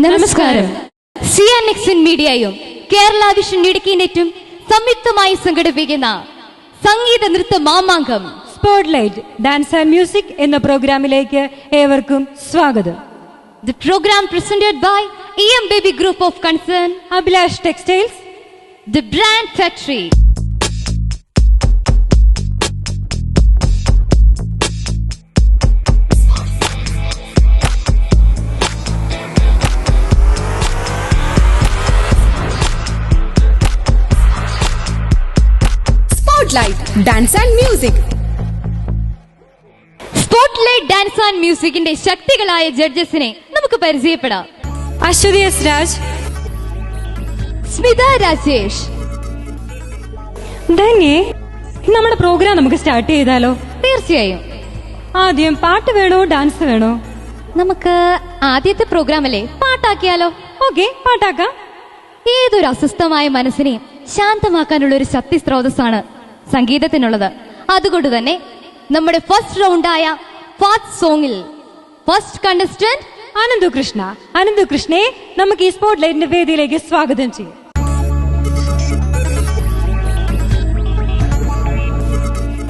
നമസ്കാരം. CNXN മീഡിയയും Kerala vision Idukki നെറ്റും സംയുക്തമായി സംഘടിപ്പിക്കുന്ന സംഗീത നൃത്ത മാമാങ്കം സ്പോട്ട്ലൈറ്റ് ഡാൻസ് ആൻഡ് മ്യൂസിക് എന്ന പ്രോഗ്രാമിലേക്ക് ഏവർക്കും സ്വാഗതം. The program presented by EM Baby Group of Concern, Abhilash Textiles, The Brand Factory. Spotlight Dance and Music. Spotlight dance and മ്യൂസിക്കിന്റെ ശക്തികളായ ജഡ്ജസിനെ നമുക്ക് പരിചയപ്പെടാം. അശ്വതി എസ് രാജ്, സ്മിത രാജേഷ്. ധന്യേ, നമ്മുടെ പ്രോഗ്രാം നമുക്ക് സ്റ്റാർട്ട് ചെയ്താലോ? തീർച്ചയായും. ആദ്യം പാട്ട് വേണോ ഡാൻസ് വേണോ? നമുക്ക് ആദ്യത്തെ പ്രോഗ്രാം അല്ലേ പാട്ടാക്കിയാലോ? ഓക്കെ, പാട്ടാക്കാം. ഏതൊരു അസ്വസ്ഥമായ മനസ്സിനെയും ശാന്തമാക്കാനുള്ള ഒരു ശക്തി സ്രോതസ്സാണ് സംഗീതത്തിനുള്ളത്. അതുകൊണ്ട് തന്നെ നമ്മുടെ ഫസ്റ്റ് റൗണ്ടായ ഫാസ്റ്റ് സോങ്ങിൽ ഫസ്റ്റ് കണ്ടസ്റ്റന്റ് അനന്തു കൃഷ്ണയെ നമുക്ക് ഈ സ്പോട്ട്ലൈറ്റിന്റെ വേദിയിലേക്ക് സ്വാഗതം ചെയ്യും.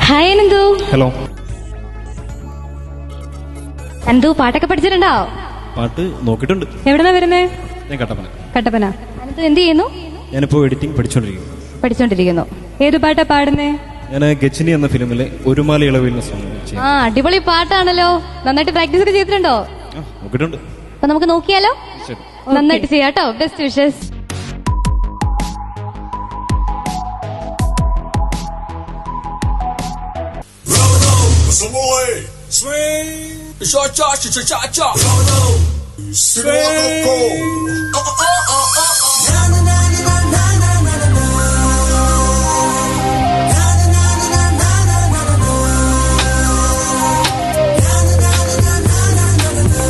ഹായ് അനന്തു. ഹലോ. അനന്തു പാട്ടൊക്കെ പഠിച്ചിട്ടുണ്ടോ? പാട്ട് നോക്കിയിട്ടുണ്ട്. എവിടെന്നാ വരുന്നേ? ഞാൻ കട്ടപ്പന. അനന്തു എന്ത് ചെയ്യുന്നു? ഞാനിപ്പോ എഡിറ്റിംഗ് പഠിച്ചോണ്ടിരിക്കുന്നു. ഏത് പാട്ടാ പാടുന്നേ? ഞാൻ ഗച്ചിനി എന്ന ഫിലിമിലെ ഒരു മാല ഇളവിൽ അടിപൊളി പാട്ടാണല്ലോ. നന്നായിട്ട് പ്രാക്ടീസ് ഒക്കെ ചെയ്തിട്ടുണ്ടോ? നോക്കിയിട്ടുണ്ട്. അപ്പൊ നമുക്ക് നോക്കിയാലോ? നന്നായിട്ട് ചെയ്യാട്ടോ. Best wishes. Swing, cha cha cha cha cha cha. Swing. Na na na na na na na na na. Na na na na na na na na na. Na na na na na na na.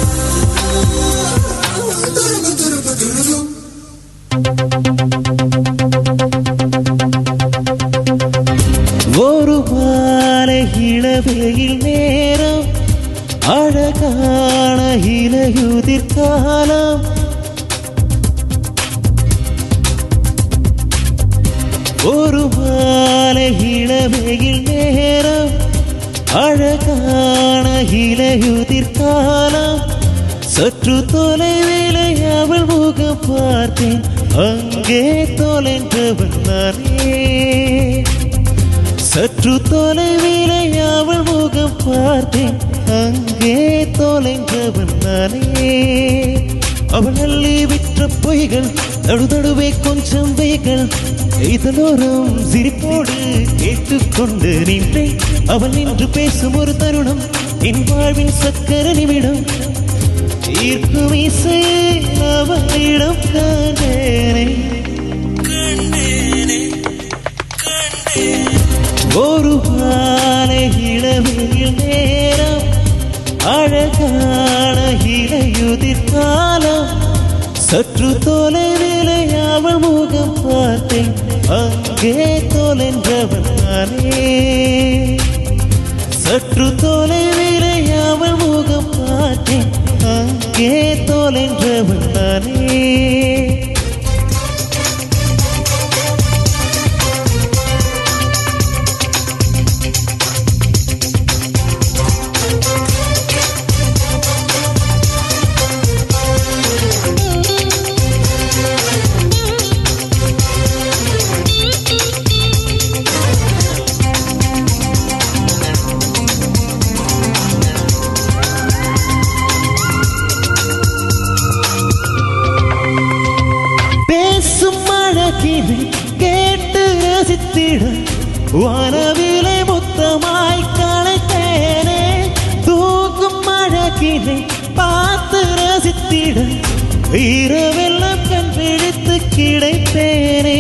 ஒரு மாலை இளவெயில் நேரம் அழகான இலையுதிர் காலம் ஒரு மாலை இளவெயில் நேரம் அழகான இலையுதிர் காலம் சற்று தொலைவிலே அவள் முகம் பார்த்தேன் அங்கே தொலைந்தவன் நானே சற்று தொலைவிலே அவள் முகம் பார்த்தேன் அங்கே தொலைந்தவன் நானே அவள் அள்ளி விற்ற பொய்கள் நடுநடுவே கொஞ்சம் வைகள் இதனோரும் சிரிப்போடு கேட்டுக்கொண்டு நின்றேன் அவள் நின்று பேசும் ஒரு தருணம் என் வாழ்வின் சக்கர நிமிடம் ஈர்க்கும் இசை அவளிடம் கண்டேனே ஒரு மாலை இளவெயில் நேரம் அழகான இலையுதிர் காலம் சற்று தொலைவிலே அவள் முகம் பார்த்தேன் அங்கே தொலைந்தவன் நானே சற்று தொலைவிலே அவள் முகம் பார்த்தேன் அங்கே தொலைந்தவன் நானே கேட்டு ரசித்திட வானவிலை முத்தமாய் களைத்தேனே தூக்கும் அழகினை பார்த்து ரசித்திட இரவெல்லாம் கண் பிடித்து கிடைத்தேனே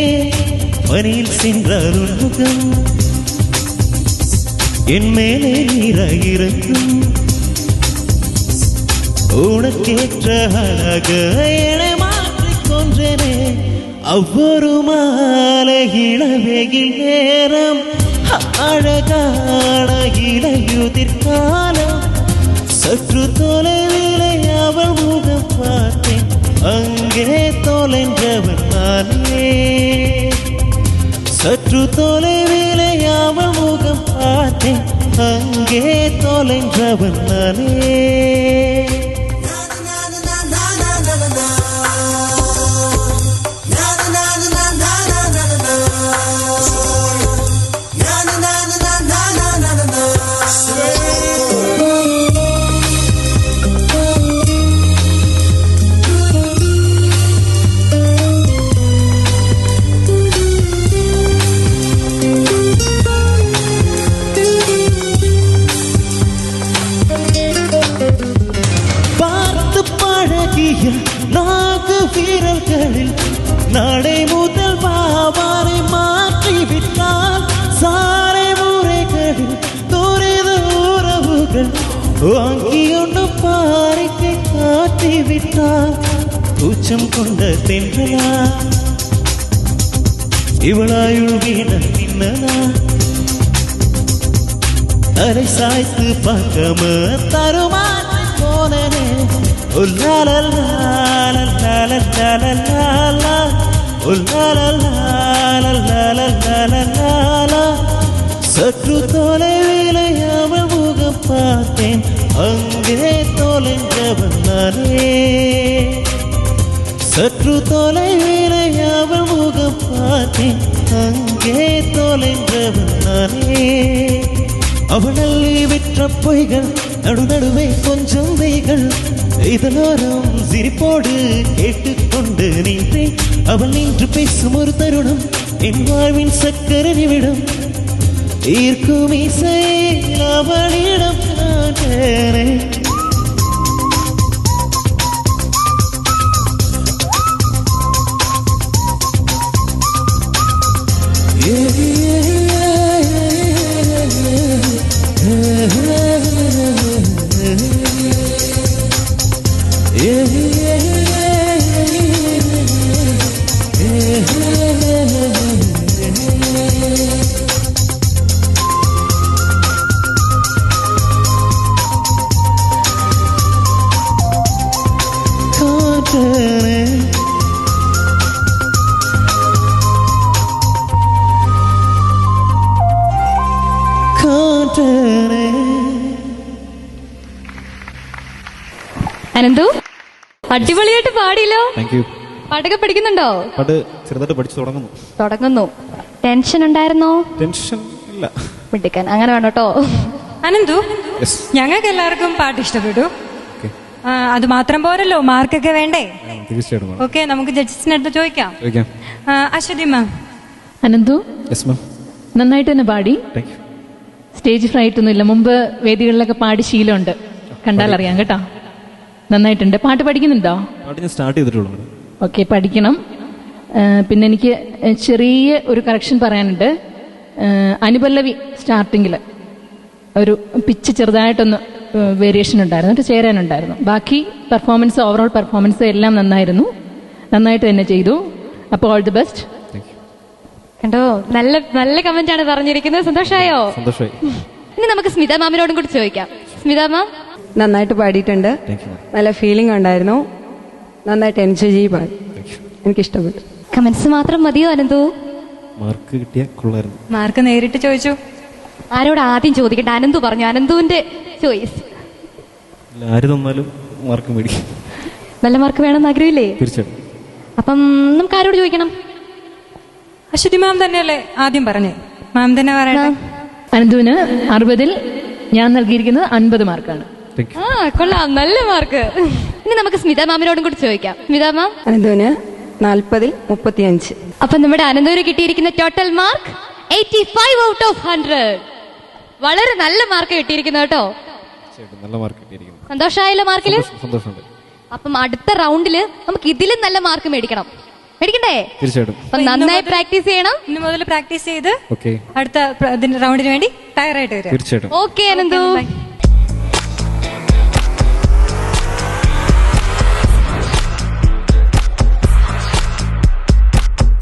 பனியில் சென்றால் உன்முகம் என் மேலே நீராயிருக்கும் உனக்கேற்ற அழக என மாற்றிக் கொன்றேனே அவ்வொரு மாலை இளவெயில் நேரம் அழகான இலையுதிர் காலம் சற்று தொலைவிலே அவள் முகம் பார்த்தேன் அங்கே தொலைஞ்சவன் நானே சற்று தொலைவிலே அவள் முகம் பார்த்தேன் அங்கே தொலைஞ்சவன் நானே நாகு வீரர்களில் நாளை முதல் பாவாரை மாற்றிவிட்டால் சாலை முறைகளில் துரித உறவுகள் வாங்கி ஒன்று பாறைக்கை காட்டிவிட்டால் கூச்சம் கொண்ட தென்றலா இவளாயுள் வீண நின்னலா தலை சாய்த்து பார்க்காம தருமாறி போனே Oh la la la la la la la la la la Oh la la la la la la la la la la சற்று தொலைவிலே அவள் முகம் பார்த்தேன் அங்கே தொலைஞ்சவன் நானே சற்று தொலைவிலே அவள் முகம் பார்த்தேன் அங்கே தொலைஞ்சவன் நானே அவள் அள்ளி விற்ற பொய்கள் நடுநடுவே கொஞ்சம் வெய்கள் இதனோரம் சிரிப்போடு கேட்டுக்கொண்டு நின்றேன் அவள் நின்று பேசும் ஒரு தருணம் என் வாழ்வின் சக்கர நிமிடம் ஈர்க்கும் இசையில் அவளிடம் காணேனே അനന്തു അടിപൊളിയായിട്ട് പാടിയല്ലോ. Thank you. പാട്ടൊക്കെ പഠിക്കുന്നുണ്ടോ? പാട്ട് ചെറുതായിട്ട് പഠിച്ചു തുടങ്ങുന്നു. ടെൻഷൻ ഉണ്ടായിരുന്നോ? ടെൻഷൻ ഇല്ല. മിടുക്കൻ. അങ്ങനെ വേണം കേട്ടോ. അനന്തു, Yes. ഞങ്ങൾക്ക് എല്ലാവർക്കും പാട്ട് ഇഷ്ടപ്പെട്ടു. Okay. അത് മാത്രം പോരല്ലോ, മാർക്കൊക്കെ വേണ്ടേ? തീർച്ചയായിട്ടും വേണം. ഓക്കെ, നമുക്ക് ജഡ്ജസിന്റെ അടുത്ത് ചോദിക്കാം. ചോദിക്കാം. Aswathy ma'am. Ananthu yes ma'am. നന്നായിട്ട് തന്നെ പാടി. Thank you. സ്റ്റേജ് ഫ്രൈറ്റ് ഒന്നുമില്ല. മുമ്പ് വേദികളിലൊക്കെ പാടി ശീലമുണ്ട്. കണ്ടാൽ അറിയാം കേട്ടോ. നന്നായിട്ടുണ്ട്. പാട്ട് പഠിക്കുന്നുണ്ടോ? പാട്ട് ഞാൻ സ്റ്റാർട്ട് ചെയ്തിട്ടുള്ളൂ. ഓക്കെ, പഠിക്കണം. പിന്നെ എനിക്ക് ചെറിയ ഒരു കറക്ഷൻ പറയാനുണ്ട്. അനുപല്ലവി സ്റ്റാർട്ടിങ്ങിൽ ഒരു പിച്ച് ചെറുതായിട്ടൊന്ന് വേരിയേഷൻ ഉണ്ടായിരുന്നു, എന്നിട്ട് ചേരാനുണ്ടായിരുന്നു. ബാക്കി പെർഫോമൻസ്, ഓവറോൾ പെർഫോമൻസ് എല്ലാം നന്നായിരുന്നു. നന്നായിട്ട് തന്നെ ചെയ്തു. അപ്പോൾ ഓൾ ദി ബെസ്റ്റ്. കണ്ടോ, നല്ല നല്ല കമന്റ് ആണ് പറഞ്ഞിരിക്കുന്നത്. സന്തോഷമായോ? സന്തോഷമായി. ഇനി നമുക്ക് സ്മിത മാമിനോടും കൂടി ചോദിക്കാം. സ്മിത മാം, നന്നായിട്ട് പാടിയിട്ടുണ്ട്. Thank you. നല്ല ഫീലിംഗ് ഉണ്ടായിരുന്നു. നന്നായിട്ട് എൻജോയ് ചെയ്ത് പാടി. Thank you. എനിക്കിഷ്ടപ്പെട്ടു. കമന്റ്സ് മാത്രം മതിയോ അനന്തു? മാർക്ക് കിട്ടിയ കൊള്ളായിരുന്നു. മാർക്ക് നേരിട്ട് ചോദിച്ചു. ആരോട് ആദ്യം ചോദിക്കട്ടെ? അനന്തു പറഞ്ഞു. അനന്തുവിന്റെ ചോയ്സ്. ആര് തന്നാലും മാർക്ക് മേടിക്കും. നല്ല മാർക്ക് വേണമെന്ന് ആഗ്രഹമില്ലേ? തീർച്ചയായിട്ടും. അപ്പം നമുക്ക് ആരോട് ചോദിക്കണം? അശ്വതി മാം തന്നെയല്ലേ ആദ്യം പറഞ്ഞേ? മാം തന്നെ പറയട്ടെ. അനന്തുവിന് 60-ൽ ഞാൻ നൽകിയിരിക്കുന്നത് 50 മാർക്കാണ്. Thank you. കൊള്ളാം, നല്ല മാർക്ക്. ഇനി നമുക്ക് സ്മിത മാമിനോടും കൂടി ചോദിക്കാം. സ്മിത മാം, അനന്തുവിന് 40-ൽ 35. അപ്പൊ നമ്മുടെ അനന്തുവിന് കിട്ടിയിരിക്കുന്ന ടോട്ടൽ മാർക്ക് 85 ഔട്ട് ഓഫ് 100. വളരെ നല്ല മാർക്ക് കിട്ടിയിരിക്കുന്നു കേട്ടോ. തീർച്ചയായിട്ടും നല്ല മാർക്ക് കിട്ടിയിരിക്കുന്നു. സന്തോഷമായല്ലോ മാർക്കില്? സന്തോഷമുണ്ട്. അപ്പം അടുത്ത റൗണ്ടില് നമുക്ക് ഇതിലും നല്ല മാർക്ക് മേടിക്കണ്ടേ? തീർച്ചയായിട്ടും. അപ്പൊ നന്നായി പ്രാക്ടീസ് ചെയ്യണം. ഇന്ന് മുതൽ പ്രാക്ടീസ് ചെയ്ത് ഓക്കെ. അടുത്ത റൗണ്ടിന് വേണ്ടി തയ്യാറായിട്ട് വരിക. തീർച്ചയായിട്ടും. Okay Ananthu.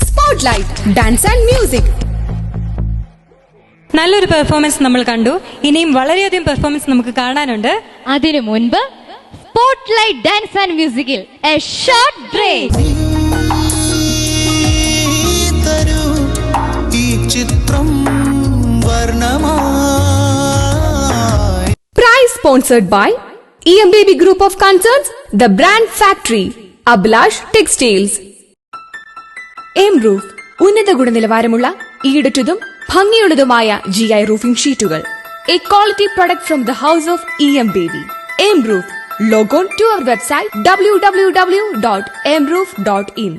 Spotlight Dance and Music. നല്ലൊരു പെർഫോമൻസ് നമ്മൾ കണ്ടു. ഇനിയും വളരെയധികം പെർഫോമൻസ് നമുക്ക് കാണാനുണ്ട്. അതിനു മുൻപ് സ്പോട്ട് സ്പോട്ട്ലൈറ്റ് ഡാൻസ് ആൻഡ് മ്യൂസിക്കിൽ എ ഷോർട്ട് ബ്രേക്ക്. ഈ ചിത്രം വർണ്ണമായി. Prize sponsored by EMBB Group of Concerns, The Brand Factory, Abhilash Textiles. M-Roof, ഉന്നത ഗുണനിലവാരമുള്ള ഈടുറ്റതും ഭംഗിയുള്ളതുമായ GI റൂഫിംഗ് ഷീറ്റുകൾ. A quality product from the house of EMBB. M-Roof. Log on to our website www.mroof.in.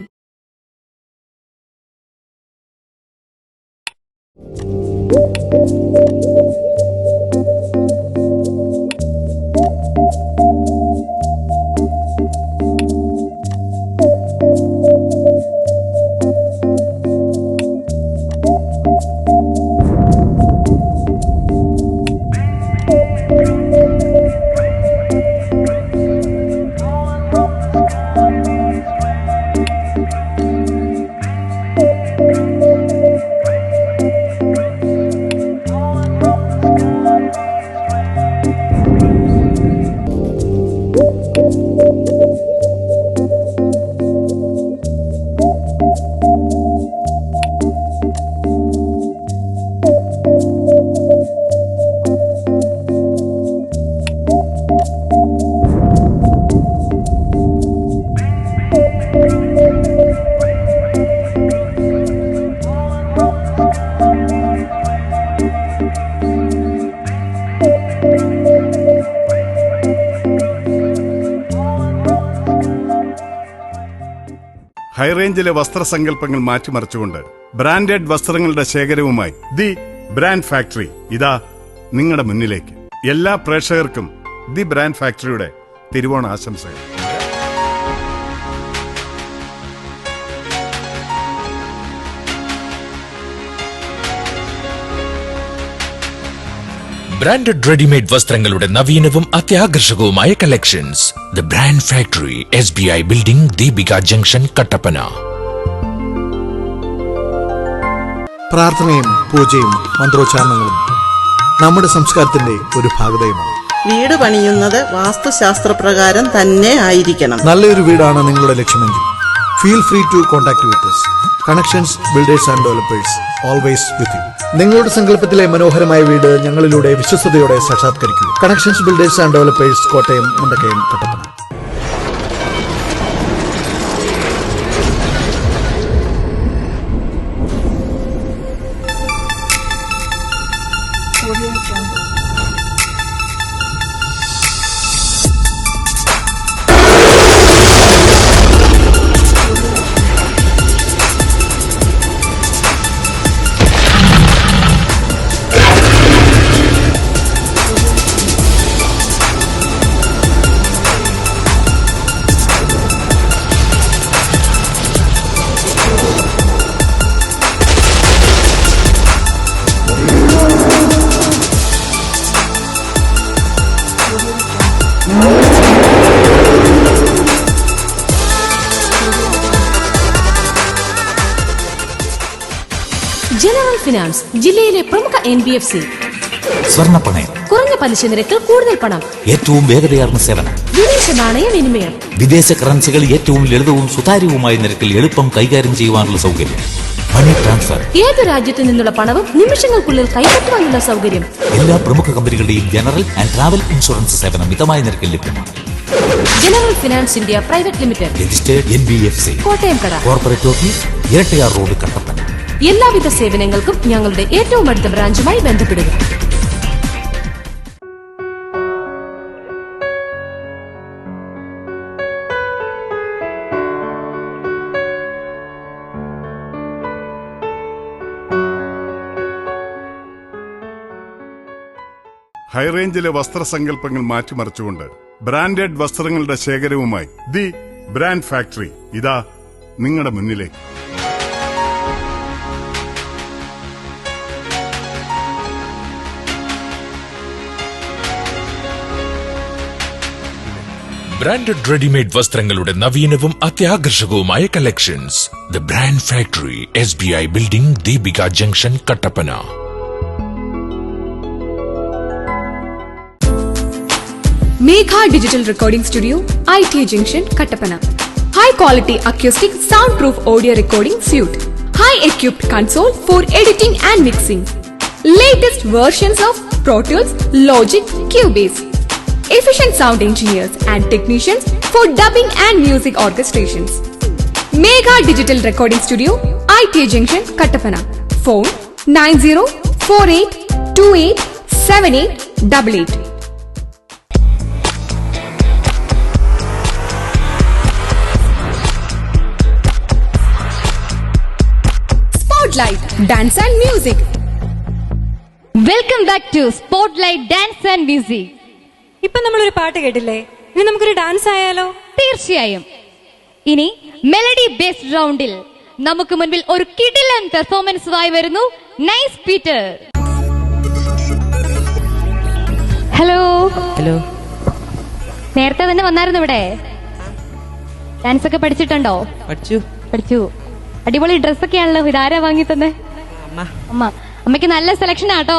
ഹൈറേഞ്ചിലെ വസ്ത്രസങ്കല്പങ്ങൾ മാറ്റിമറിച്ചുകൊണ്ട് ബ്രാൻഡഡ് വസ്ത്രങ്ങളുടെ ശേഖരവുമായി ദി ബ്രാൻഡ് ഫാക്ടറി ഇതാ നിങ്ങളുടെ മുന്നിലേക്ക്. എല്ലാ പ്രേക്ഷകർക്കും ദി ബ്രാൻഡ് ഫാക്ടറിയുടെ തിരുവോണ ആശംസകൾ. ബ്രാൻഡഡ് റെഡിമെയ്ഡ് വസ്ത്രങ്ങളുടെ നവീനവും അത്യാകർഷകവുമായ collections. The brand factory, SBI building, Deepika junction, Kattappana. പ്രാർത്ഥനയും പൂജയും മന്ത്രോച്ചാരണങ്ങളും നമ്മുടെ സംസ്കാരത്തിന്റെ ഒരു ഭാഗതയുമാണ്. വീട് പണിയുന്നത് വാസ്തുശാസ്ത്രപ്രകാരം തന്നെ ആയിരിക്കണം. നല്ലൊരു വീടാണ് നിങ്ങളുടെ ലക്ഷ്യമെങ്കിൽ feel free to contact with us. Connections builders and developers, always with you. നിങ്ങളുടെ സങ്കല്പത്തിലെ മനോഹരമായ വീട് ഞങ്ങളിലൂടെ വിശ്വസ്തയോടെ സാക്ഷാത്കരിക്കൂ. Connections builders and developers, Kottayam, Mundakayam, Kattappana. General finance, ജില്ലയിലെ പ്രമുഖ NBFC. സ്വർണ്ണപ്പണയം, കുറഞ്ഞ പലിശ നിരക്കിൽ കൂടുതൽ പണം, ഏറ്റവും വേഗതയാർന്ന സേവനം, വിദേശ നാണയ വിനിമയം, വിദേശ കറൻസികൾ ഏറ്റവും ലളിതവും സുതാര്യവുമായ നിരക്കിൽ എളുപ്പം കൈകാര്യം ചെയ്യുവാനുള്ള സൗകര്യം, മണി ട്രാൻസ്ഫർ, ഏത് രാജ്യത്തു നിന്നുള്ള പണവും നിമിഷങ്ങൾക്കുള്ളിൽ കൈപ്പറ്റുവാനുള്ള സൗകര്യം. എല്ലാ പ്രമുഖ കമ്പനികളുടെയും ജനറൽ ആൻഡ് ട്രാവൽ ഇൻഷുറൻസ് സേവനം മിതമായ നിരക്കിൽ ലഭ്യമാണ്. General finance India private limited, registered NBFC, Kottayam കട, corporate office, Erattayar road, Kattappana. എല്ലാവിധ സേവനങ്ങൾക്കും ഞങ്ങളുടെ ഏറ്റവും അടുത്ത ബ്രാഞ്ചുമായി ബന്ധപ്പെടുക. ഹൈറേഞ്ചിലെ വസ്ത്രസങ്കല്പങ്ങൾ മാറ്റിമറിച്ചുകൊണ്ട് ബ്രാൻഡഡ് വസ്ത്രങ്ങളുടെ ശേഖരവുമായി ദി ബ്രാൻഡ് ഫാക്ടറി ഇതാ നിങ്ങളുടെ മുന്നിലേക്ക്. ബ്രാൻഡഡ് റെഡിമെയ്ഡ് വസ്ത്രങ്ങളുടെ നവീനവും അത്യാകർഷകവുമായ collections. The brand factory, SBI building, Deepika junction, Kattappana. Megha Digital Recording Studio, ITA Junction, Kattapana. High quality acoustic soundproof audio recording suite. High equipped console for editing and mixing. Latest versions of Pro Tools, Logic, Cubase. Efficient sound engineers and technicians for dubbing and music orchestrations. Megha Digital Recording Studio, ITA Junction, Kattapana. Phone 9048287888. Spotlight Dance and Music. Welcome back to spotlight dance and music. ഇപ്പൊ നമ്മളൊരു പാട്ട് കേട്ടില്ലേ, ഇനി നമുക്കൊരു dance ആയാലോ? തീർച്ചയായും. ഇനി melody based റൗണ്ടിൽ നമുക്ക് മുൻപിൽ ഒരു കിടിലൻ പെർഫോമൻസുമായി വരുന്നു നൈസ് പീറ്റർ. ഹലോ. ഹലോ. നേരത്തെ തന്നെ വന്നായിരുന്നു ഇവിടെ. ഡാൻസ് ഒക്കെ പഠിച്ചിട്ടുണ്ടോ? പഠിച്ചു. അടിപൊളി ഡ്രസ്സൊക്കെ ആണല്ലോ. ഇതാരാ വാങ്ങി തന്നെ? അമ്മ. അമ്മയ്ക്ക് നല്ല സെലക്ഷൻ ആട്ടോ.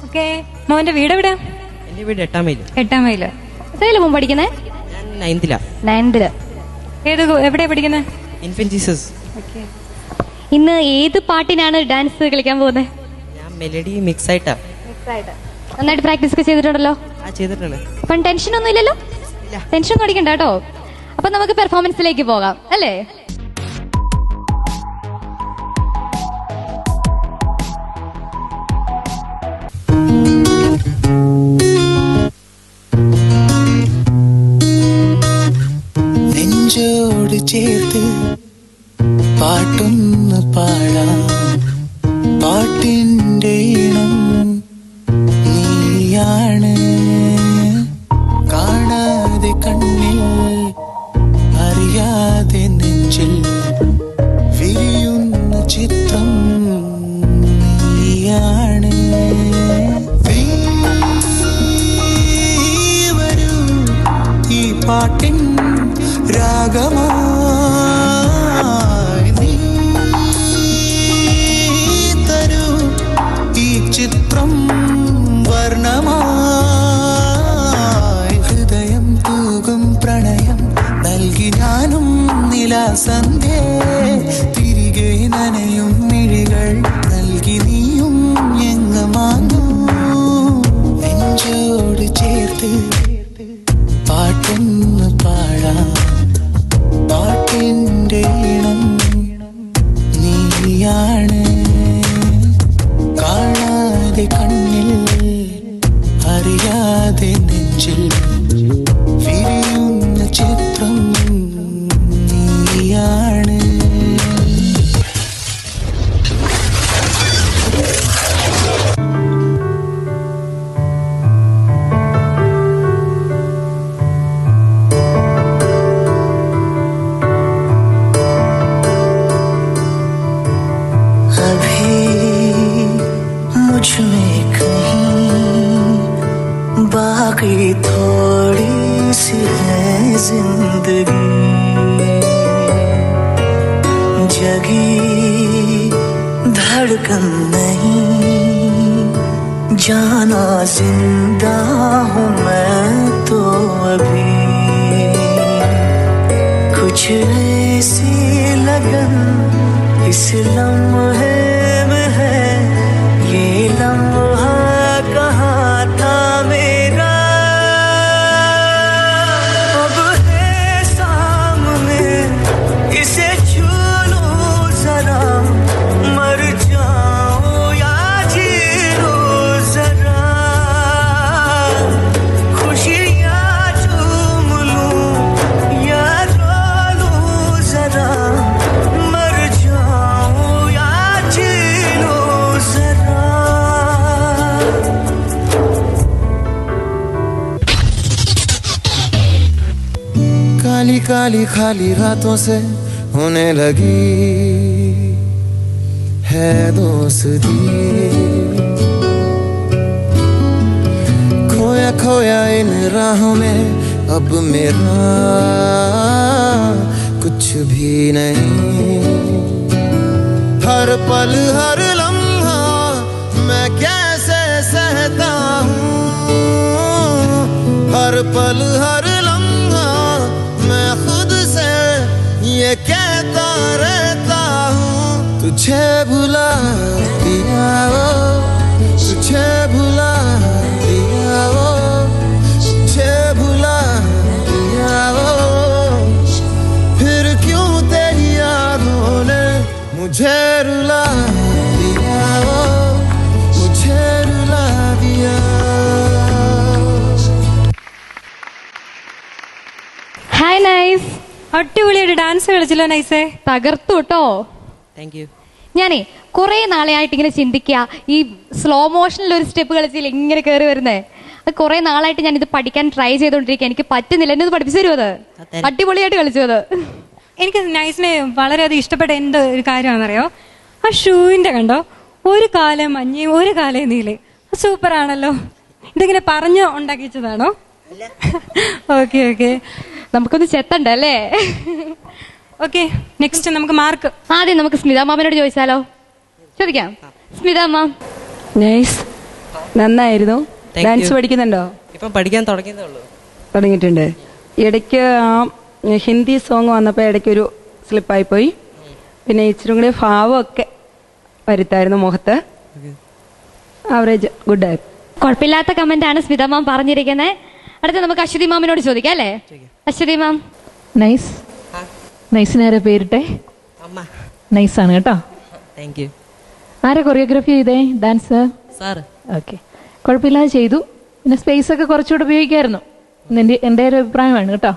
ഓക്കെ. മോന്റെ വീട് എവിടെയാ? എന്റെ വീട് 8ാം മൈൽ. 8ാം മൈൽ. എത്രയിലാ മോൻ പഠിക്കുന്നേ? ഞാൻ 9th. എവിടെയാ പഠിക്കുന്നത്? Infant Jesus. ഇന്ന് ഏത് പാട്ടിനാണ് ഡാൻസ് കളിക്കാൻ പോകുന്നത്? ഞാൻ മെലഡി മിക്സ് ആയിട്ടാ. നന്നായിട്ട് പ്രാക്ടീസ് ഒക്കെ ചെയ്തിട്ടുണ്ടല്ലോ? ചെയ്തിട്ടുണ്ട്. അപ്പം ടെൻഷൻ ഒന്നും ഇല്ലല്ലോ? ടെൻഷൻ ഒന്നും അടിക്കണ്ട കേട്ടോ. അപ്പൊ നമുക്ക് പെർഫോമൻസിലേക്ക് പോകാം അല്ലേ? നെഞ്ചോട് ചേർത്ത് പാട്ടൊന്ന് പാടാം, പാട്ടിൻ്റെ ഈണം നീയാണ്. കാണാതെ കണ്ണിൽ അറിയാതെ നെഞ്ചിൽ വിരിയുന്ന ചിത്രം നീയാണ്. വരൂ ഈ പാട്ടിൻ രാഗമായി നീ തരൂ ഈ ചിത്രം വർണ്ണമായി. ഹൃദയം തൂകും പ്രണയം നൽകി ഞാനും നിലാസന്ധ്യേ. തിരികെ നനയും മിഴികൾ നൽകി നീയും എങ്ങമാന്നു. നെഞ്ചോട് ചേർത്ത് പാട്ടൊന്ന് പാടാം, പാട്ടിൻ്റെ ഈണം നീയാണ്. കാണാതെ കണ്ണിൽ അറിയാതെ നെഞ്ചിൽ വിരിയുന്ന ചിത്രം നീയാണ്. बाकी थोड़ी सी है जिंदगी, जगी धड़कन नहीं जाना जिंदा हूँ मैं तो अभी. कुछ ऐसी लगन इस लम्हे में है, ये लम्हा कहाँ था मेरा. अब है सामने इसे छू लूं जरा, मर जाऊं या जी लूं जरा. खुशियाँ चूम लूं या रो लूं जरा, मर जाऊं या जी लूं जरा. काली काली खाली रातों से होने लगी है दोस्ती. खोया खोया इन राहों में अब मेरा कुछ भी नहीं. हर पल हर लम्हा मैं कैसे सहता हूँ. हर पल हर लम्हा मैं खुद से ये कहता रहता हूँ तुझे भुला दिया वो, तुझे भुला दिया वो, तुझे भुला दिया वो, फिर क्यों तेरी यादों ने मुझे रुला दिया वो, मुझे रुला दिया. Hi nice. അടിപൊളിയായിട്ട് ഡാൻസ് കളിച്ചല്ലോ നൈസേ. തകർത്തു കേട്ടോ. Thank you. ഞാനേ കുറെ നാളെയായിട്ട് ഇങ്ങനെ ചിന്തിക്കുക, ഈ സ്ലോ മോഷനിൽ ഒരു സ്റ്റെപ്പ് കളിച്ചില്ല ഇങ്ങനെ കയറി വരുന്നേ. അത് കുറെ നാളായിട്ട് ഞാൻ ഇത് പഠിക്കാൻ ട്രൈ ചെയ്തോണ്ടിരിക്കുക. എനിക്ക് പറ്റുന്നില്ല. എന്നെ ഇത് പഠിപ്പിച്ചു തരുമോ? അത് അടിപൊളിയായിട്ട് കളിച്ചു. അത് എനിക്ക് നൈസിനെ വളരെയധികം ഇഷ്ടപ്പെട്ട എന്ത് ഒരു കാര്യമാണെന്നറിയോ? ആ ഷൂവിന്റെ കണ്ടോ, ഒരു കാലം മഞ്ഞയും ഒരു കാലം നീലേ. സൂപ്പർ ആണല്ലോ. ഇതിങ്ങനെ പറഞ്ഞു ഉണ്ടാക്കിച്ചതാണോ? ഓക്കെ ഓക്കെ, നമുക്കൊന്ന് ചെത്തണ്ടേ അല്ലേ? ഓക്കെ, നെക്സ്റ്റ് നമുക്ക് മാർക്ക്. ആദ്യം നമുക്ക് സ്മിത മാമിനോട് ചോദിച്ചാലോ? ചോദിക്കാം. സ്മിത മാം. നൈസ്, നന്നായിരുന്നു. ഡാൻസ് പഠിക്കുന്നുണ്ടോ? ഇപ്പം പഠിക്കാൻ തുടങ്ങിയതേ ഉള്ളൂ. തുടങ്ങിയിട്ടുണ്ട്. ഇടയ്ക്ക് ആ ഹിന്ദി സോങ് വന്നപ്പോൾ ഇടയ്ക്കൊരു സ്ലിപ്പായി പോയി. പിന്നെ ഇച്ചിരി കൂടി ഭാവമൊക്കെ വരുത്തായിരുന്നു മുഖത്ത്. ആവറേജ് ഗുഡായി. കുഴപ്പമില്ലാത്ത കമന്റ് ആണ് സ്മിത മാം പറഞ്ഞിരിക്കുന്നത്. അടുത്ത നമുക്ക് അശ്വതി മാമിനോട് ചോദിക്കാം അല്ലേ? അശ്വതി മാം. നൈസ്. നൈസിനാരെ പേരിട്ടെ? അമ്മ. നൈസാണ് കേട്ടോ. Thank you. ആരെ കൊറിയോഗ്രാഫി ചെയ്തേ ഡാൻസ്? സാറ്. ഓക്കെ, കുഴപ്പമില്ലാതെ ചെയ്തു. പിന്നെ സ്പേസ് ഒക്കെ കുറച്ചുകൂടെ ഉപയോഗിക്കായിരുന്നു. എൻ്റെ ഒരു അഭിപ്രായമാണ് കേട്ടോ.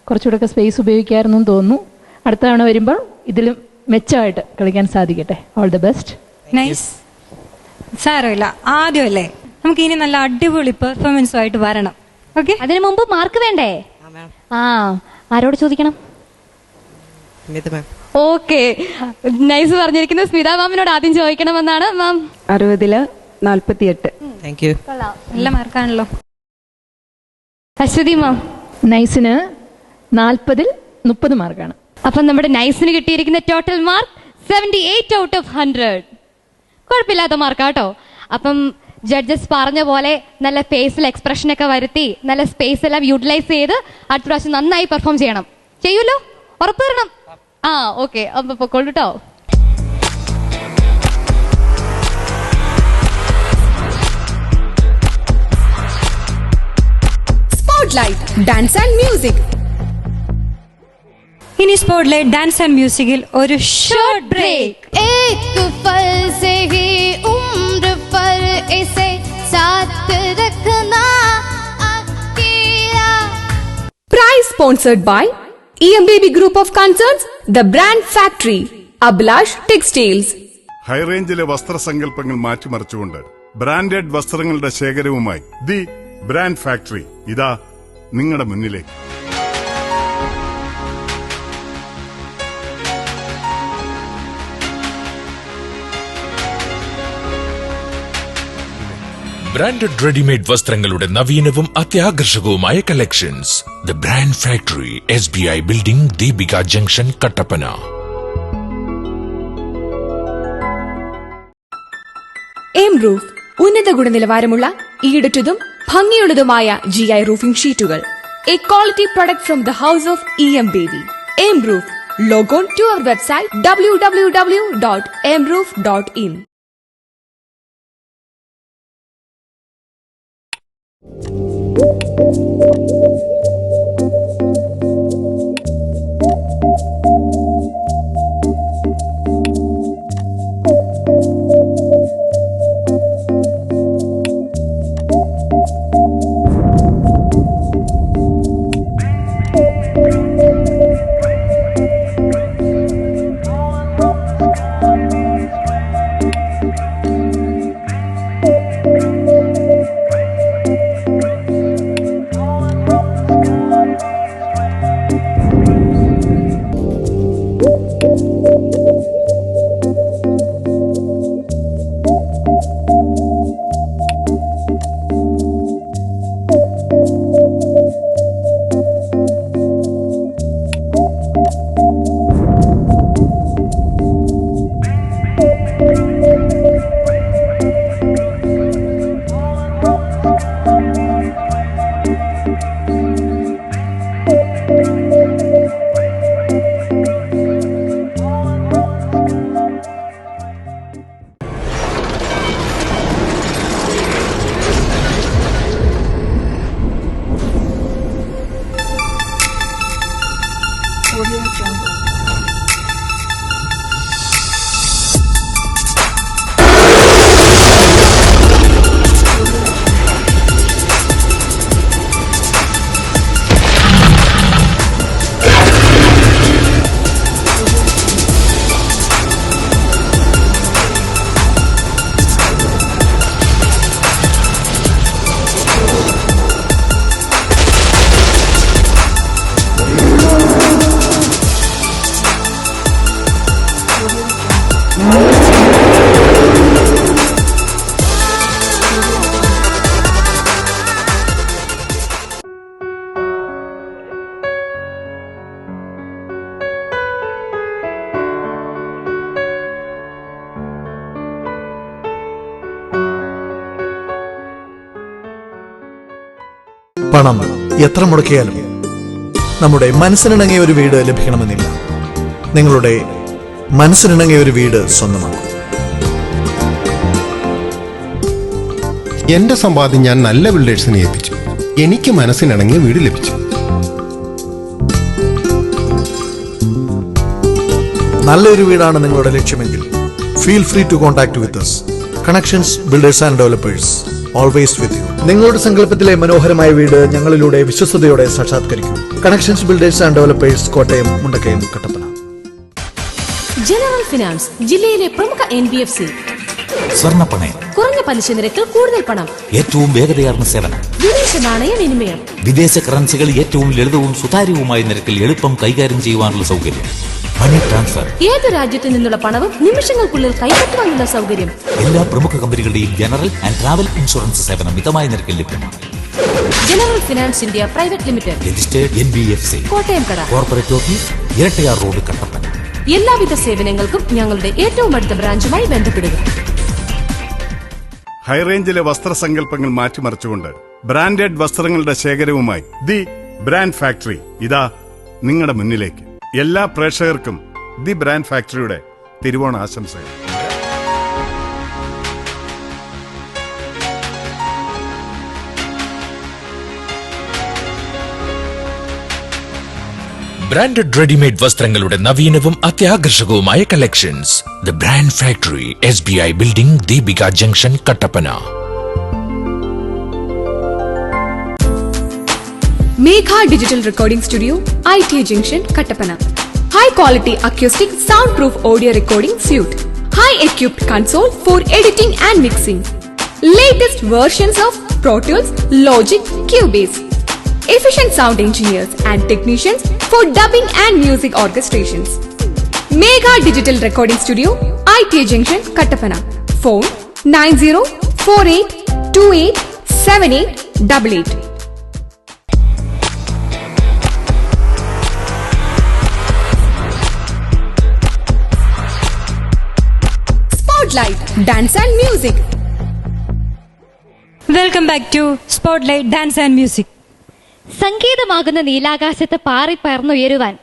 കുറച്ചുകൂടെ ഒക്കെ സ്പേസ് ഉപയോഗിക്കാമായിരുന്നു എന്ന് തോന്നുന്നു. അടുത്ത തവണ വരുമ്പോൾ ഇതിലും മെച്ചമായിട്ട് കളിക്കാൻ സാധിക്കട്ടെ. All the best. നൈസ്. സാരമില്ല, ആദ്യമല്ലേ, നമുക്ക് ഇനി നല്ല അടിപൊളി പെർഫോമൻസുമായിട്ട് വരണം. ഓക്കെ, അതിനു മുമ്പ് മാർക്ക് വേണ്ടേ? ആ, ആരോട് ചോദിക്കണം? ഓക്കെ, നൈസ് പറഞ്ഞിരിക്കുന്നത് സ്മിത മാമിനോട് ആദ്യം ചോദിക്കണമെന്നാണ്. മാം 60-48. Thank you. നല്ല മാർക്കാണല്ലോ. അശ്വതി മാം. നൈസിന് 40-30 മാർക്കാണ്. അപ്പം നമ്മുടെ നൈസിന് കിട്ടിയിരിക്കുന്ന ടോട്ടൽ മാർക്ക് 78 ഔട്ട് ഓഫ് 100. കുഴപ്പമില്ലാത്ത മാർക്കാട്ടോ. അപ്പം ജഡ്ജസ് പറഞ്ഞ പോലെ നല്ല ഫേസിൽ എക്സ്പ്രഷൻ ഒക്കെ വരുത്തി നല്ല സ്പേസ് എല്ലാം യൂട്ടിലൈസ് ചെയ്ത് അടുത്ത പ്രാവശ്യം നന്നായി പെർഫോം ചെയ്യണം. ചെയ്യൂല്ലോ? ഉറപ്പ് തരണം. ആ ഓക്കെ, അപ്പൊ പൊക്കോളൂട്ടോ. Spotlight dance and music. ഇനി സ്പോട്ട്ലൈറ്റ് ഡാൻസ് ആൻഡ് മ്യൂസിക്കിൽ ഒരു short break. Prize sponsored by EMBB Group of Concerns, The Brand Factory, Abhilash Textiles. ഹൈറേഞ്ചിലെ വസ്ത്രസങ്കല്പങ്ങൾ മാറ്റിമറിച്ചുകൊണ്ട് ബ്രാൻഡഡ് വസ്ത്രങ്ങളുടെ ശേഖരവുമായി ദി ബ്രാൻഡ് ഫാക്ടറി ഇതാ നിങ്ങളുടെ മുന്നിലേക്ക്. ബ്രാൻഡഡ് റെഡിമെയ്ഡ് വസ്ത്രങ്ങളുടെ നവീനവും അത്യാകർഷകവുമായ collections. The brand factory, SBI building, Deepika junction, Kattappana. M roof ഉന്നത ഗുണനിലവാരമുള്ള ഈടുറ്റതും ഭംഗിയുള്ളതുമായ GI റൂഫിംഗ് ഷീറ്റുകൾ. A quality product from the house of EMBB. M roof. Log on to our website www.mroof.in. പണം എത്ര മുടക്കിയാലും നമ്മുടെ മനസ്സിനിണങ്ങിയ ഒരു വീട് ലഭിക്കണമെന്നില്ല. നിങ്ങളുടെ മനസ്സിനിണങ്ങിയ ഒരു വീട് സ്വന്തമാക്കും. എന്റെ സമ്പാദ്യം ഞാൻ നല്ല ബിൽഡേഴ്സിനെ ഏൽപ്പിച്ചു. എനിക്ക് മനസ്സിനിണങ്ങിയ വീട് ലഭിച്ചു. നല്ലൊരു വീടാണ് നിങ്ങളുടെ ലക്ഷ്യമെങ്കിൽ feel free to contact with us. Connections builders and developers, always with you. നിങ്ങളുടെ സങ്കല്പത്തിലെ മനോഹരമായ വീട് ഞങ്ങളിലൂടെ വിശ്വസ്തയോടെ സാക്ഷാത്കരിക്കും. Connections builders and developers, Kottayam, Mundakayam, Kattappana. General finance ജില്ലയിലെ പ്രമുഖ NBFC. സ്വർണ്ണപ്പണയം, കുറഞ്ഞ പലിശ നിരക്കിൽ കൂടുതൽ പണം, ഏറ്റവും വേഗതയാർന്ന സേവനം, വിദേശ നാണയ വിനിമയം, വിദേശ കറൻസികൾ ഏറ്റവും ലളിതവും സുതാര്യവുമായ നിരക്കിൽ എളുപ്പം കൈകാര്യം ചെയ്യുവാനുള്ള സൗകര്യം, മണി ട്രാൻസ്ഫർ, ഏതു രാജ്യത്തു നിന്നുള്ള പണവും നിമിഷങ്ങൾക്കുള്ളിൽ കൈപ്പറ്റുവാനുള്ള സൗകര്യം. എല്ലാ പ്രമുഖ കമ്പനികളുടെയും ജനറൽ ആൻഡ് ട്രാവൽ ഇൻഷുറൻസ് സേവനം മിതമായ നിരക്കിൽ ലഭ്യമാണ്. General finance India private limited, registered NBFC, Kottayam കട, corporate office, Erattayar road, Kattappana. എല്ലാവിധ സേവനങ്ങൾക്കും ഞങ്ങളുടെ ഏറ്റവും അടുത്ത ബ്രാഞ്ചുമായി ബന്ധപ്പെടുക. ഹൈറേഞ്ചിലെ വസ്ത്രസങ്കല്പങ്ങൾ മാറ്റിമറിച്ചുകൊണ്ട് ബ്രാൻഡഡ് വസ്ത്രങ്ങളുടെ ശേഖരവുമായി ദി ബ്രാൻഡ് ഫാക്ടറി ഇതാ നിങ്ങളുടെ മുന്നിലേക്ക്. എല്ലാ പ്രേക്ഷകർക്കും ദി ബ്രാൻഡ് ഫാക്ടറിയുടെ തിരുവോണ ആശംസകൾ. ബ്രാൻഡഡ് റെഡിമെയ്ഡ് വസ്ത്രങ്ങളുടെ നവീനവും അത്യാകർഷകവുമായ collections. The brand factory, SBI building, Deepika junction, Kattappana. Megha Digital Recording Studio, IT Junction, Kattapana. High quality acoustic soundproof audio recording suite. High equipped console for editing and mixing. Latest versions of Pro Tools, Logic, Cubase. Efficient sound engineers and technicians for dubbing and music orchestrations. Megha Digital Recording Studio, IT Junction, Kattapana. Phone 9048287888. Spotlight, Dance and Music. Welcome back to spotlight dance and music. സംഗീതമാകുന്ന നീലാകാശത്ത് പാറി പറന്നുയരുവാൻ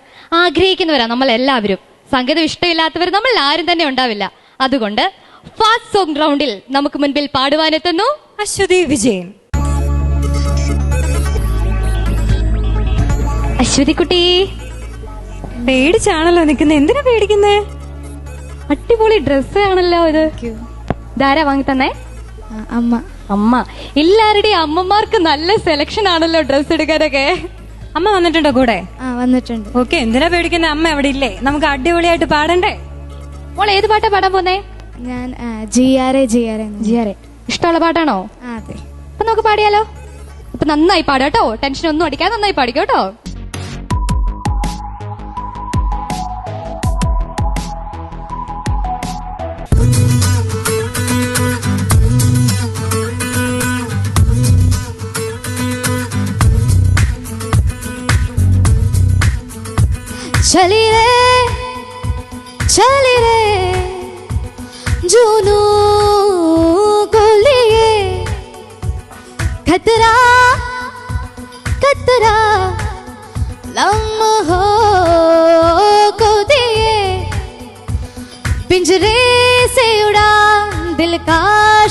ആഗ്രഹിക്കുന്നവരാ നമ്മൾ എല്ലാവരും. സംഗീതം ഇഷ്ടമില്ലാത്തവർ നമ്മൾ ആരും തന്നെ ഉണ്ടാവില്ല. അതുകൊണ്ട് ഫാസ്റ്റ് സോങ് റൗണ്ടിൽ നമുക്ക് മുൻപിൽ പാടുവാനെത്തുന്നു അശ്വതി വിജയൻ. അശ്വതി കുട്ടി, പേടിച്ചാണല്ലോ നിൽക്കുന്നത്. എന്തിനാ പേടിക്കുന്നേ? അടിപൊളി ഡ്രസ് ആണല്ലോ ഇത്. ഇതാരാ വാങ്ങി തന്നേ? അമ്മ. അമ്മ. എല്ലാവരുടെയും അമ്മമാർക്ക് നല്ല സെലക്ഷൻ ആണല്ലോ ഡ്രസ് എടുക്കാനൊക്കെ. അമ്മ വന്നിട്ടുണ്ടോ കൂടെ? വന്നിട്ടുണ്ട്. ഓക്കെ, എന്തിനാ പേടിക്കുന്നത്? അമ്മ എവിടെ ഇല്ലേ? നമുക്ക് അടിപൊളിയായിട്ട് പാടണ്ടേ? മോൾ ഏത് പാട്ടാ പാടാൻ പോന്നേ? ഞാൻ ജിയാറെ. ഇഷ്ടമുള്ള പാട്ടാണോ? അതെ. അപ്പൊ നമുക്ക് പാടിയാലോ? അപ്പൊ നന്നായി പാടാട്ടോ, ടെൻഷൻ ഒന്നും അടിക്കാതെ നന്നായി പാടിക്കോട്ടോ. चली रे जुनू को लिए खतरा खतरा लम्हों को दिए पिंजरे से उड़ा दिल का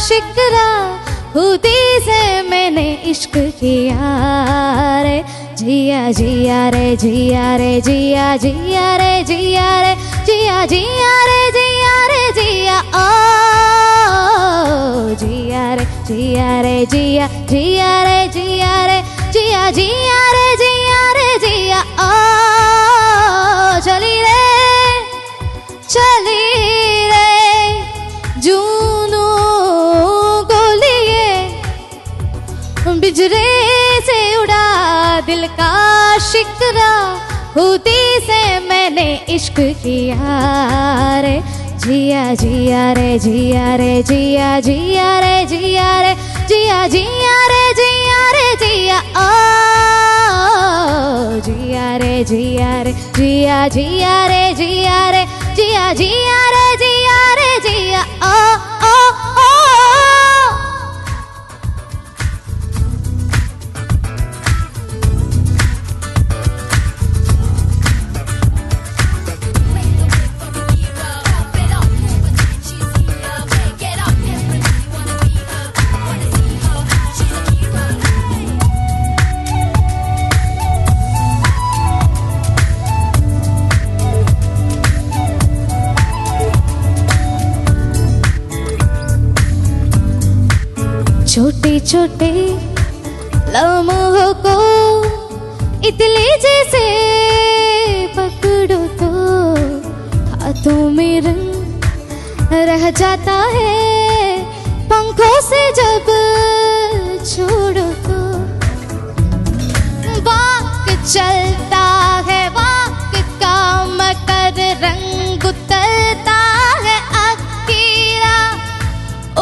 शिकरा खुदी से मैंने इश्क किया रे जिया जिया रे जिया रे जिया जिया रे जिया रे जिया जिया रे जिया रे जिया ओ जिया रे जिया रे जिया जिया रे जिया रे जिया जिया रे जिया रे जिया ओ चली रे जूनू को लिए बिजरे से उड़ा दिल का शिकरा खुदी से मैंने इश्क किया रे जिया जिया रे जिया रे जिया जिया रे जिया रे जिया जिया रे जिया रे जिया ओ जिया रे जिया रे जिया जिया रे जिया रे जिया जिया रे जिया रे जिया ओ ओ ओ छोटे छोटे लम्हों को इतने जैसे पकड़ो तो हाथों में रंग रह जाता है, पंखों से जब छोड़ो तो वक्त चलता है, वक्त का मकर रंग उतरता है अखीरा,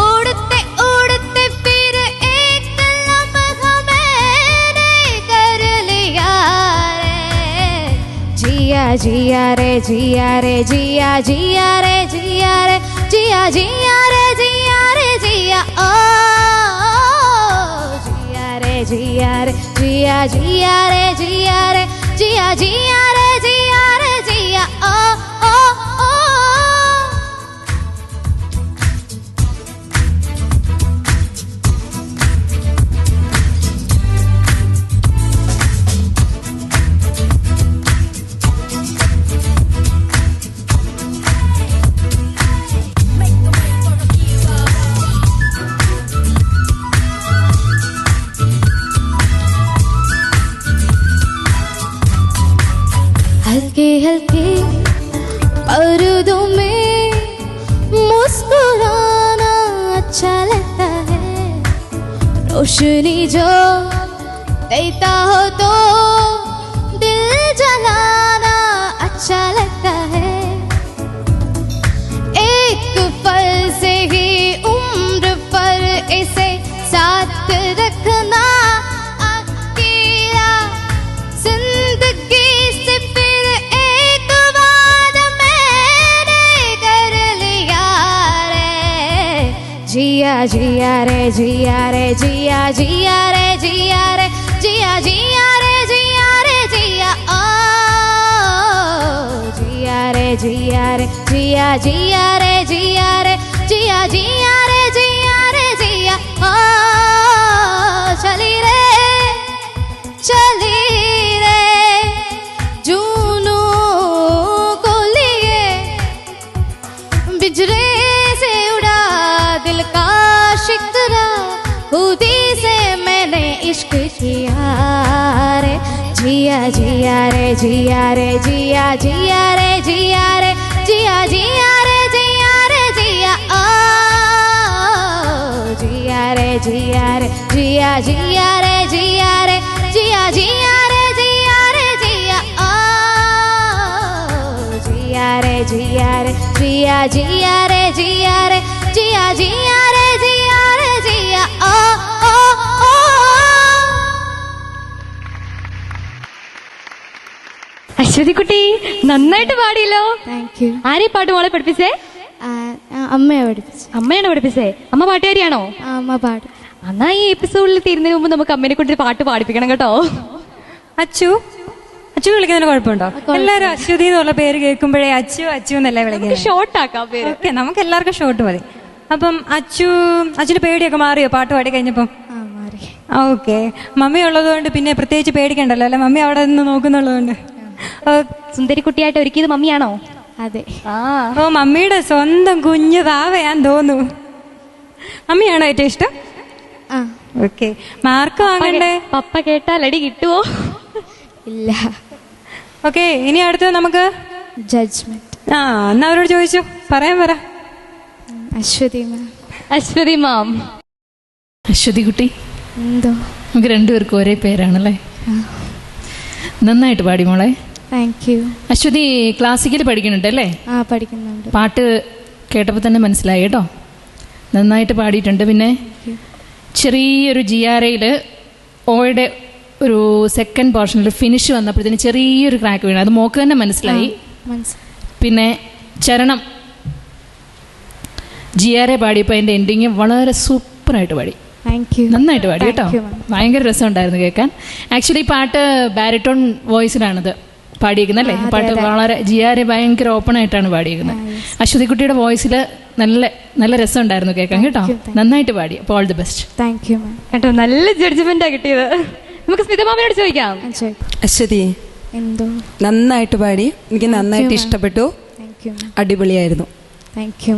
उड़ते उड़ते फिर एक लम्हा मैंने कर लिया रे, जिया जिया रे जिया रे जिया जिया रे जिया रे जिया जिया रे जिया रे जिया ओ जिया रे जिया रे जिया जिया रे जिया रे जिया जिया रे जिया रे जिया ओ ओ ओ। हल्के हल्के पर्दों में मुस्कुराना अच्छा लगता है, रोशनी जो देता हो तो दिल जलाना अच्छा लगता है, एक पल से ही उम्र पर इसे साथ रखना अकेला, जिंदगी से फिर एक वादा मैंने कर लिया रे, जिया जिया रे जिया रे जिया जिया रे जिया रे जिया जिया रे जिया रे जिया ओ जिया रे जिया रे जिया जिया रे जिया रे जिया जिया रे जिया रे जिया ओ चली रे जूनू को लिए बिजरे से उड़ा दिल का शिकरा, खुदी से मैंने इश्क किया रे, जिया जिया रे जिया रे जिया जिया रे जिया रे जिया जिया रे जिया रे जिया ओ जिया रे जिया रे जिया जिया रे जिया रे जिया जिया रे जिया रे जिया ओ जिया रे जिया रे जिया जिया रे जिया रे जिया जिया रे जिया रे जिया ओ ओ ओ। അശ്വതി കുട്ടി നന്നായിട്ട് പാടിയല്ലോ. Thank you. ആരെ പാട്ട് മോളെ പഠിപ്പിച്ചേ? അമ്മയെ പഠിപ്പിച്ചു. അമ്മയാണോ പഠിപ്പിച്ചേ? അമ്മ പാട്ടുകാരിയാണോ? അമ്മ പാടും. എന്നാ ഈ എപ്പിസോഡിൽ തീരുന്നതിന് മുമ്പ് നമുക്ക് അമ്മേനെ കൊണ്ട് പാട്ട് പാടിപ്പിക്കണം കേട്ടോ. അച്ചു അച്ചു വിളിക്കുന്നതിന് കുഴപ്പമുണ്ടോ? എല്ലാരും അശ്വതി എന്നുള്ള പേര് കേൾക്കുമ്പോഴേ അച്ചു അച്ചു എന്നല്ലേ വിളിക്കുന്നത്. ഷോർട്ട് ആക്കാം പേര്. ഓക്കെ, നമുക്ക് എല്ലാവർക്കും ഷോർട്ട് മതി. അപ്പം അച്ചുവിന്റെ പേടിയൊക്കെ മാറിയോ പാട്ട് പാടി കഴിഞ്ഞപ്പം? ഓക്കെ, മമ്മി ഉള്ളതുകൊണ്ട് പിന്നെ പ്രത്യേകിച്ച് പേടിക്കണ്ടല്ലോ അല്ലെ, മമ്മി അവിടെ നിന്ന് നോക്കുന്നുള്ളതുകൊണ്ട്. സുന്ദരിക്കുട്ടിയായിട്ട് ഒരുക്കിയത് മമ്മിയാണോ? അതെ. ഓ, മമ്മിയുടെ സ്വന്തം കുഞ്ഞു താവയാൻ തോന്നുന്നു. മമ്മിയാണോ ഏറ്റവും ഇഷ്ടം? ഓക്കെ, മാർക്ക് വാങ്ങണ്ടേ? പപ്പ കേട്ടാൽ അടി കിട്ടുവോ? ഇല്ല. ഓക്കെ, ഇനി അടുത്തത് നമുക്ക് ജഡ്ജ്മെന്റ്. എന്നാ അവരോട് ചോദിച്ചു പറയാൻ പറ. അശ്വതി മാം. അശ്വതി മാം. അശ്വതി കുട്ടി, എന്തോ നമുക്ക് രണ്ടുപേർക്കും ഒരേ പേരാണല്ലേ? നന്നായിട്ട് പാടി മോളെ. Thank you. അശ്വതി ക്ലാസിക്കൽ പഠിക്കുന്നുണ്ട് അല്ലേ? പഠിക്കുന്നുണ്ട്. പാട്ട് കേട്ടപ്പോൾ തന്നെ മനസ്സിലായി കേട്ടോ, നന്നായിട്ട് പാടിയിട്ടുണ്ട്. പിന്നെ ചെറിയൊരു GRAയിൽ ഓയുടെ ഒരു സെക്കൻഡ് പോർഷനിൽ ഫിനിഷ് വന്നപ്പോഴത്തേന് ചെറിയൊരു ക്രാക്ക് വീണു, അത് മോക്ക് തന്നെ മനസ്സിലായി. പിന്നെ ചരണം GRA പാടിയപ്പോൾ അതിൻ്റെ എൻഡിങ് വളരെ സൂപ്പറായിട്ട് പാടി, നന്നായിട്ട് പാടി കേട്ടോ. ഭയങ്കര രസമുണ്ടായിരുന്നു കേൾക്കാൻ. ആക്ച്വലി ഈ പാട്ട് ബാരിറ്റോൺ വോയിസിലാണിത് പാടിയിരിക്കുന്നത് അല്ലേ? പാട്ട് വളരെ GRA ഭയങ്കര ഓപ്പൺ ആയിട്ടാണ് പാടിയിരിക്കുന്നത്. അശ്വതി കുട്ടിയുടെ വോയിസിൽ നല്ല നല്ല രസമുണ്ടായിരുന്നു കേൾക്കാൻ കേട്ടോ, നന്നായിട്ട് പാടി. അപ്പോൾ all the best. Thank you മാം. കേട്ടോ, നല്ല ജഡ്ജ്മെന്റാ കിട്ടിയത്. നമുക്ക് സ്മിത മാമിനോട് ചോദിക്കാം. അശ്വതി എന്തോ നന്നായിട്ട് പാടി, എനിക്ക് നന്നായിട്ട് ഇഷ്ടപ്പെട്ടു, അടിപൊളിയായിരുന്നു.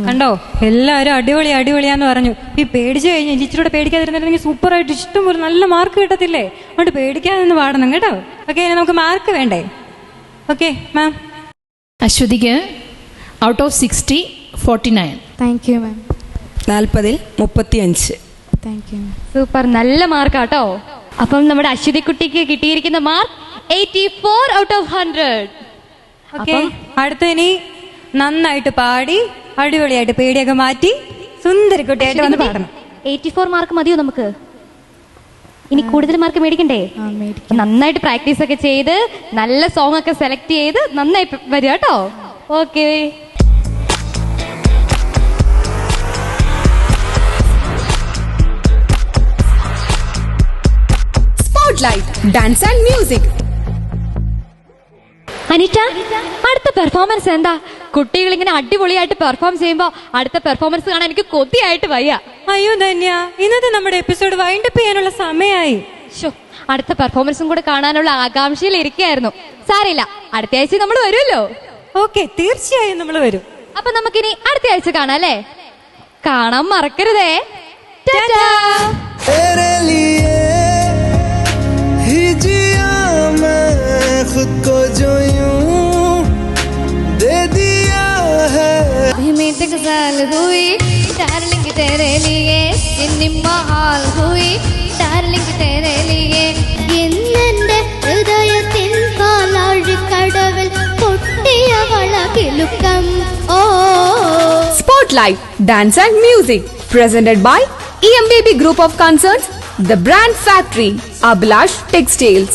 കണ്ടോ, എല്ലാവരും അടിപൊളി അടിപൊളിയാന്ന് പറഞ്ഞു. ഈ പേടിച്ചു കഴിഞ്ഞാൽ ഇച്ചിരൂടെ പേടിക്കാതിരുന്നിട്ടുണ്ടെങ്കിൽ സൂപ്പറായിട്ട് ഇഷ്ടംപോലെ നല്ല മാർക്ക് കിട്ടത്തില്ലേ? അതുകൊണ്ട് പേടിക്കാതെ നിന്ന് പാടണം കേട്ടോ. ഓക്കെ, നമുക്ക് മാർക്ക് വേണ്ടേ? Okay ma'am. അശ്വതിക്ക് out of 60 49. Thank you ma'am. 40-ൽ 35. Thank you. സൂപ്പർ, നല്ല മാർക്കാട്ടോ. അപ്പം നമ്മുടെ അശ്വതി കുട്ടിക്ക് കിട്ടിയിരിക്കുന്ന മാർക്ക് 84 ഔട്ട് ഓഫ് 100. ഓക്കെ, അടുത്ത ഇനി നന്നായിട്ട് പാടി അടിപൊളിയായിട്ട് പേടിയൊക്കെ മാറ്റി സുന്ദരി കുട്ടിയായിട്ട് വന്ന് പാടണം. 84 മാർക്ക് മതിയോ നമുക്ക്? ഇനി കൂടുതൽ മാർക്ക് മേടിക്കണ്ടേ? നന്നായിട്ട് പ്രാക്ടീസ് ഒക്കെ ചെയ്ത് നല്ല സോങ് ഒക്കെ സെലക്ട് ചെയ്ത് നന്നായി വരിക കേട്ടോ. Okay. Spotlight, dance and music. Anita, അടുത്ത പെർഫോമൻസ് എന്താ? കുട്ടികൾ ഇങ്ങനെ അടിപൊളിയായിട്ട് പെർഫോം ചെയ്യുമ്പോ അടുത്ത പെർഫോമൻസ് കാണാൻ എനിക്ക് കൊതിയായിട്ട് വയ്യ. അയ്യോ ധന്യ, ഇന്നത്തെ നമ്മുടെ എപ്പിസോഡ് വൈൻഡപ്പ് ചെയ്യാനുള്ള സമയമായി. അടുത്ത പെർഫോമൻസും കൂടെ കാണാനുള്ള ആകാംക്ഷയിൽ ഇരിക്കുകയായിരുന്നു. സാരമില്ല, അടുത്ത ആഴ്ച നമ്മൾ വരുമല്ലോ. ഓക്കെ, തീർച്ചയായും നമ്മൾ വരും. അപ്പൊ നമുക്കിനി അടുത്ത ആഴ്ച കാണാം അല്ലേ? കാണാൻ മറക്കരുതേ. ടാറ്റാ. खुद को जो यूं दे दिया है में गजाल हुई डार्लिंग तेरे लिए सिनेमा हाल हुई डार्लिंग तेरे लिए എന്നെ ഹൃദയത്തിൻ കാലാഴിക്കടവിൽ പൊട്ടിയവള കിലുക്കം. ഓ Spotlight, dance and music. Presented by EMBB Group of Concerns, The Brand Factory, Abhilash Textiles.